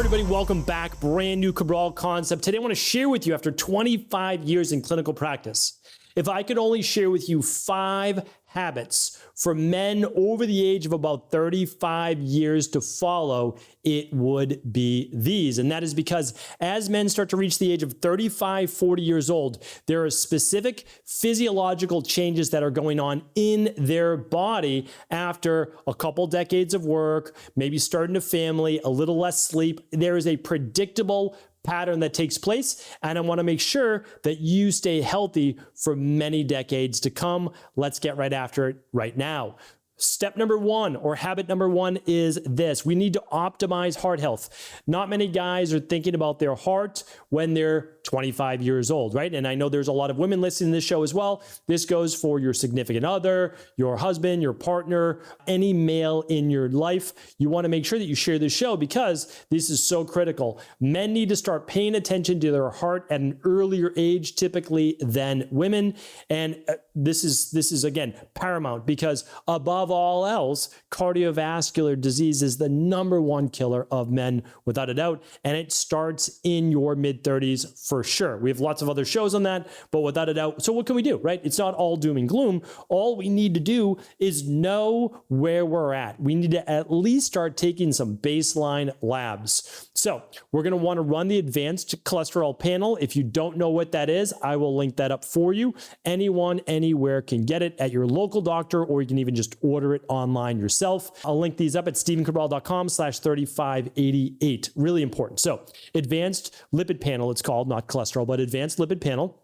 everybody, welcome back. Brand new Cabral Concept. Today I want to share with you, after 25 years in clinical practice, if I could only share with you 5 habits for men over the age of about 35 years to follow, it would be these. And that is because as men start to reach the age of 35, 40 years old, there are specific physiological changes that are going on in their body after a couple decades of work, maybe starting a family, a little less sleep. There is a predictable pattern that takes place, and I want to make sure that you stay healthy for many decades to come. Let's get right after it right now. Step number 1, or habit number 1, is this. We need to optimize heart health. Not many guys are thinking about their heart when they're 25 years old, right? And I know there's a lot of women listening to this show as well. This goes for your significant other, your husband, your partner, any male in your life. You want to make sure that you share this show because this is so critical. Men need to start paying attention to their heart at an earlier age, typically, than women. And this is again paramount, because above all else, cardiovascular disease is the #1 killer of men, without a doubt, and it starts in your mid-30s for sure. We have lots of other shows on that, but without a doubt. So what can we do, right? It's not all doom and gloom. All we need to do is know where we're at. We need to at least start taking some baseline labs. So we're going to want to run the advanced cholesterol panel. If you don't know what that is, I will link that up for you. Anyone, anywhere can get it at your local doctor, or you can even just order it online yourself. I'll link these up at stephencabral.com/3588. Really important. So advanced lipid panel, it's called, not cholesterol, but advanced lipid panel.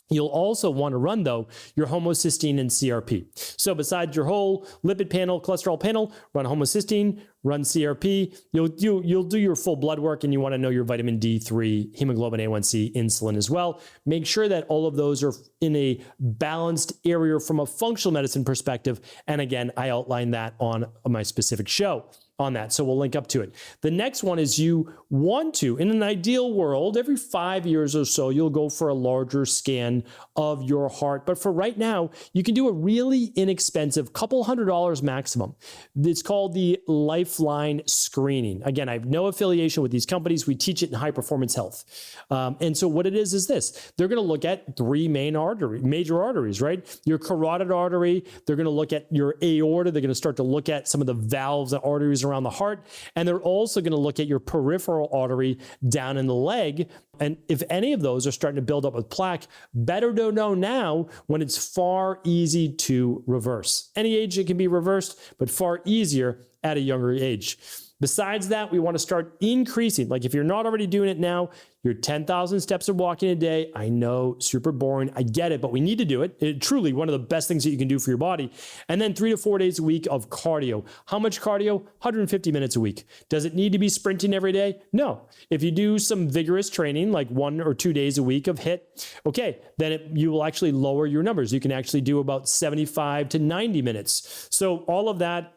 You'll also want to run, though, your homocysteine and CRP. So besides your whole lipid panel, cholesterol panel, run homocysteine, run CRP. You'll do your full blood work, and you want to know your vitamin D3, hemoglobin A1C, insulin as well. Make sure that all of those are in a balanced area from a functional medicine perspective. And again, I outline that on my specific show on that. So we'll link up to it. The next one is you want to, in an ideal world, every 5 years or so, you'll go for a larger scan of your heart. But for right now, you can do a really inexpensive, couple $100 maximum. It's called the Lifeline screening. Again, I have no affiliation with these companies. We teach it in High Performance Health. And so what it is this. They're going to look at 3 major arteries, right? Your carotid artery. They're going to look at your aorta. They're going to start to look at some of the valves and arteries around the heart. And they're also going to look at your peripheral artery down in the leg. And if any of those are starting to build up with plaque, better to know now when it's far easy to reverse. Any age it can be reversed, but far easier at a younger age. Besides that, we want to start increasing. Like if you're not already doing it now, your 10,000 steps of walking a day. I know, super boring. I get it, but we need to do it. It's truly one of the best things that you can do for your body. And then 3 to 4 days a week of cardio. How much cardio? 150 minutes a week. Does it need to be sprinting every day? No. If you do some vigorous training, like 1 or 2 days a week of HIIT, okay, then you will actually lower your numbers. You can actually do about 75 to 90 minutes. So all of that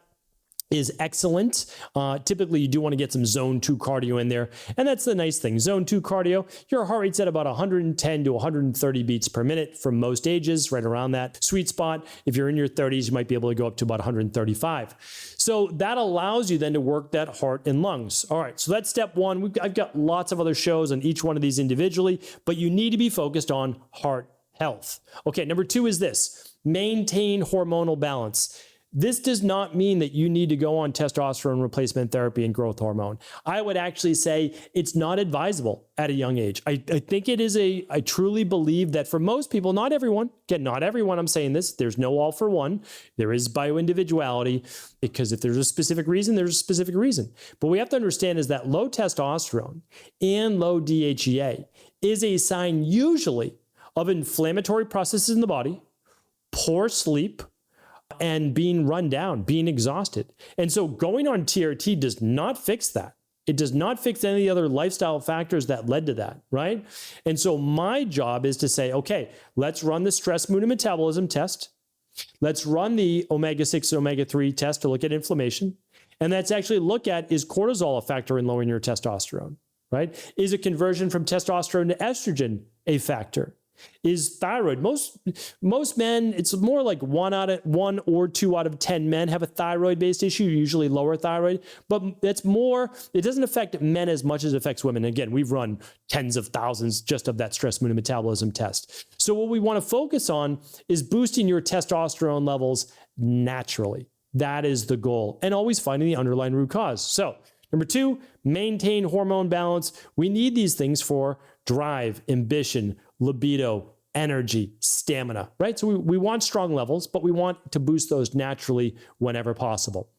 is excellent. Typically, you do want to get some zone 2 cardio in there. And that's the nice thing. Zone 2 cardio, your heart rate's at about 110 to 130 beats per minute for most ages, right around that sweet spot. If you're in your 30s, you might be able to go up to about 135. So that allows you then to work that heart and lungs. All right, so that's step 1. I've got lots of other shows on each one of these individually, but you need to be focused on heart health. Okay, number 2 is this. Maintain hormonal balance. This does not mean that you need to go on testosterone replacement therapy and growth hormone. I would actually say it's not advisable at a young age. I think it is I truly believe that for most people, not everyone, again, not everyone, I'm saying this, there's no all for one. There is bio-individuality, because if there's a specific reason, there's a specific reason. But we have to understand is that low testosterone and low DHEA is a sign usually of inflammatory processes in the body, poor sleep, and being run down, being exhausted. And so going on TRT does not fix that. It does not fix any of the other lifestyle factors that led to that, right? And so my job is to say, okay, let's run the stress, mood, and metabolism test. Let's run the omega-6 and omega-3 test to look at inflammation. And let's actually look at, is cortisol a factor in lowering your testosterone, right? Is a conversion from testosterone to estrogen a factor? is thyroid. Most men, it's more like 1 or 2 out of 10 men have a thyroid-based issue, usually lower thyroid, but it doesn't affect men as much as it affects women. Again, we've run tens of thousands just of that stress mood and metabolism test. So what we want to focus on is boosting your testosterone levels naturally. That is the goal, and always finding the underlying root cause. So number 2, maintain hormone balance. We need these things for drive, ambition, libido, energy, stamina, right? So we want strong levels, but we want to boost those naturally whenever possible.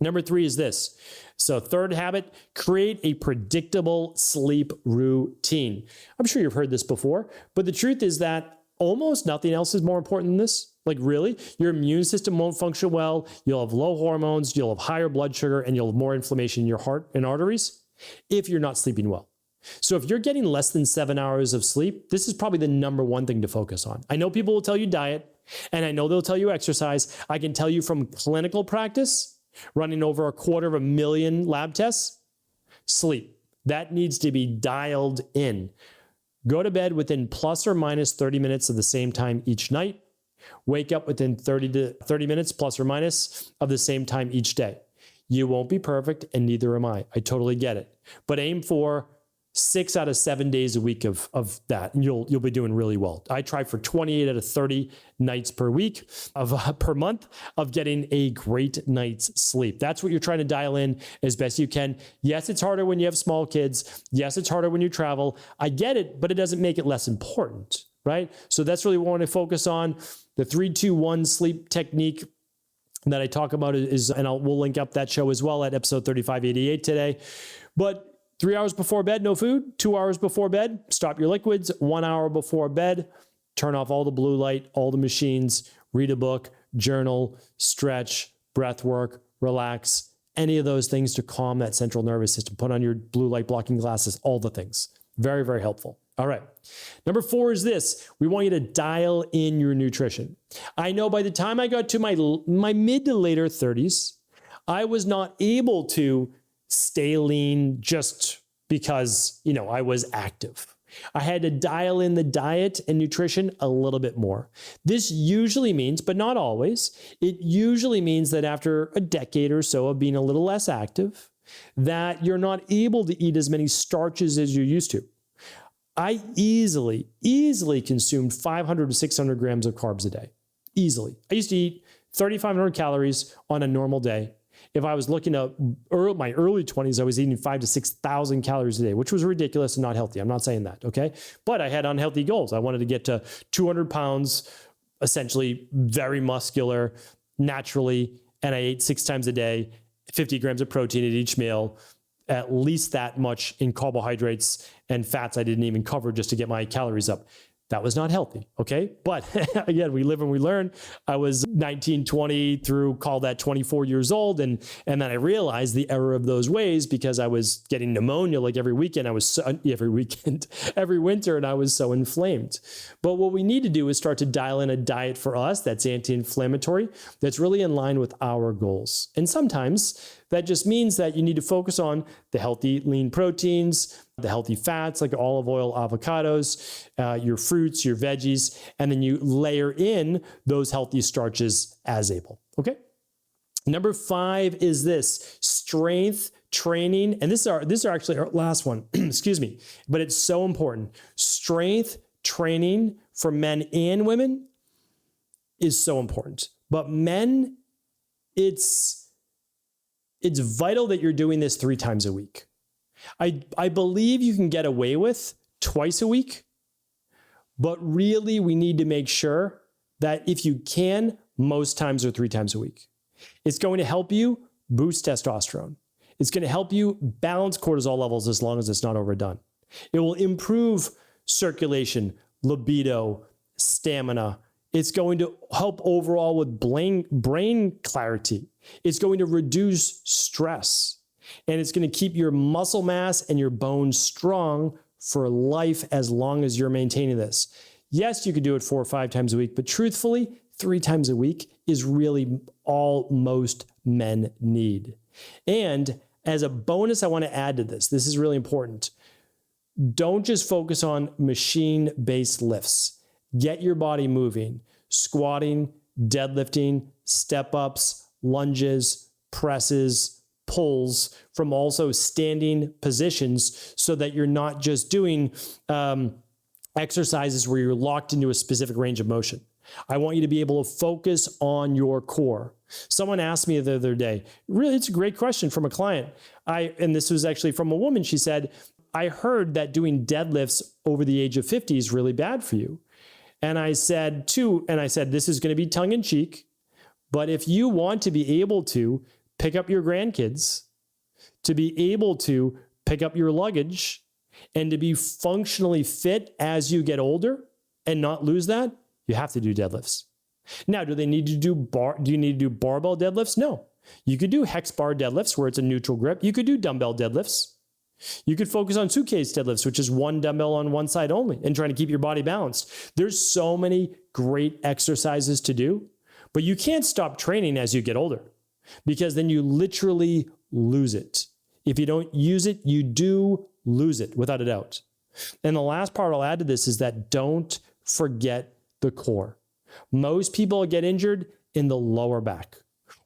Number 3 is this. So third habit, create a predictable sleep routine. I'm sure you've heard this before, but the truth is that almost nothing else is more important than this. Like really, your immune system won't function well. You'll have low hormones, you'll have higher blood sugar, and you'll have more inflammation in your heart and arteries if you're not sleeping well. So if you're getting less than 7 hours of sleep, this is probably the number one thing to focus on. I know people will tell you diet, and I know they'll tell you exercise. I can tell you from clinical practice, running over 250,000 lab tests, sleep. That needs to be dialed in. Go to bed within plus or minus 30 minutes of the same time each night. Wake up within 30 minutes plus or minus of the same time each day. You won't be perfect, and neither am I. I totally get it. But aim for 6 out of 7 days a week of that, and you'll be doing really well. I try for 28 out of 30 nights per week per month of getting a great night's sleep. That's what you're trying to dial in as best you can. Yes, it's harder when you have small kids. Yes, it's harder when you travel. I get it, but it doesn't make it less important, right? So that's really what I want to focus on. The 3-2-1 sleep technique that I talk about is, and we'll link up that show as well at episode 3588 today. But 3 hours before bed, no food. 2 hours before bed, stop your liquids. 1 hour before bed, turn off all the blue light, all the machines, read a book, journal, stretch, breath work, relax, any of those things to calm that central nervous system. Put on your blue light blocking glasses, all the things. Very, very helpful. All right. Number 4 is this. We want you to dial in your nutrition. I know by the time I got to my mid to later 30s, I was not able to stay lean just because, I was active. I had to dial in the diet and nutrition a little bit more. This usually means, but not always, it usually means that after a decade or so of being a little less active, that you're not able to eat as many starches as you used to. I easily consumed 500 to 600 grams of carbs a day. Easily. I used to eat 3,500 calories on a normal day. If I was looking at my early 20s, I was eating 5,000 to 6,000 calories a day, which was ridiculous and not healthy. I'm not saying that, okay? But I had unhealthy goals. I wanted to get to 200 pounds, essentially very muscular, naturally, and I ate 6 times a day, 50 grams of protein at each meal, at least that much in carbohydrates and fats I didn't even cover just to get my calories up. That was not healthy, okay? But again, we live and we learn. I was 19, 20 through, call that 24 years old. And then I realized the error of those ways because I was getting pneumonia like every winter, and I was so inflamed. But what we need to do is start to dial in a diet for us that's anti-inflammatory, that's really in line with our goals. And sometimes that just means that you need to focus on the healthy lean proteins, the healthy fats like olive oil, avocados, your fruits, your veggies, and then you layer in those healthy starches as able, okay? Number 5 is this, strength training. And this is actually our last one, excuse me, but it's so important. Strength training for men and women is so important. But men, it's vital that you're doing this 3 times a week. I believe you can get away with twice a week, but really we need to make sure that if you can, most times or 3 times a week. It's going to help you boost testosterone. It's going to help you balance cortisol levels as long as it's not overdone. It will improve circulation, libido, stamina. It's going to help overall with brain clarity. It's going to reduce stress. And it's going to keep your muscle mass and your bones strong for life as long as you're maintaining this. Yes, you could do it 4 or 5 times a week, but truthfully, 3 times a week is really all most men need. And as a bonus, I want to add to this. This is really important. Don't just focus on machine-based lifts. Get your body moving. Squatting, deadlifting, step-ups, lunges, presses, pulls from also standing positions so that you're not just doing exercises where you're locked into a specific range of motion. I want you to be able to focus on your core. Someone asked me the other day, really, it's a great question from a client. And this was actually from a woman. She said, I heard that doing deadlifts over the age of 50 is really bad for you. And I said, this is going to be tongue in cheek, but if you want to be able to pick up your grandkids, to be able to pick up your luggage, and to be functionally fit as you get older and not lose that, you have to do deadlifts. Now, do you need to do barbell deadlifts? No. You could do hex bar deadlifts where it's a neutral grip. You could do dumbbell deadlifts. You could focus on suitcase deadlifts, which is one dumbbell on one side only, and trying to keep your body balanced. There's so many great exercises to do, but you can't stop training as you get older because then you literally lose it. If you don't use it, you do lose it without a doubt. And the last part I'll add to this is that don't forget the core. Most people get injured in the lower back,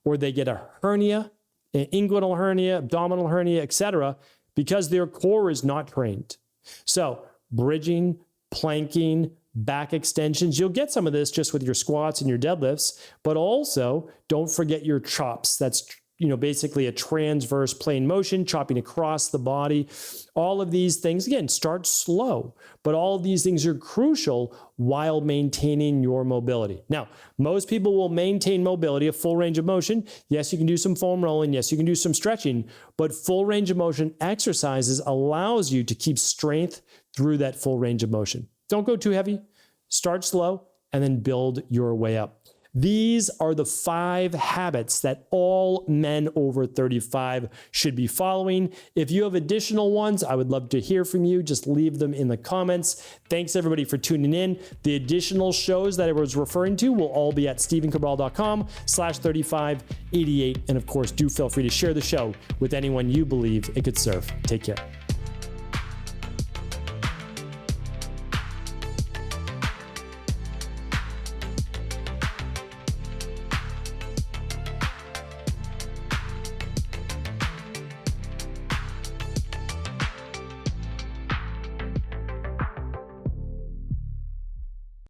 or they get a hernia, an inguinal hernia, abdominal hernia, etc., because their core is not trained. So bridging, planking, back extensions, you'll get some of this just with your squats and your deadlifts, but also don't forget your chops. That's basically a transverse plane motion, chopping across the body. All of these things, again, start slow, but all of these things are crucial while maintaining your mobility. Now, most people will maintain mobility, a full range of motion. Yes, you can do some foam rolling. Yes, you can do some stretching, but full range of motion exercises allows you to keep strength through that full range of motion. Don't go too heavy, start slow, and then build your way up. These are the 5 habits that all men over 35 should be following. If you have additional ones, I would love to hear from you. Just leave them in the comments. Thanks everybody for tuning in. The additional shows that I was referring to will all be at stephencabral.com/3588. And of course, do feel free to share the show with anyone you believe it could serve. Take care.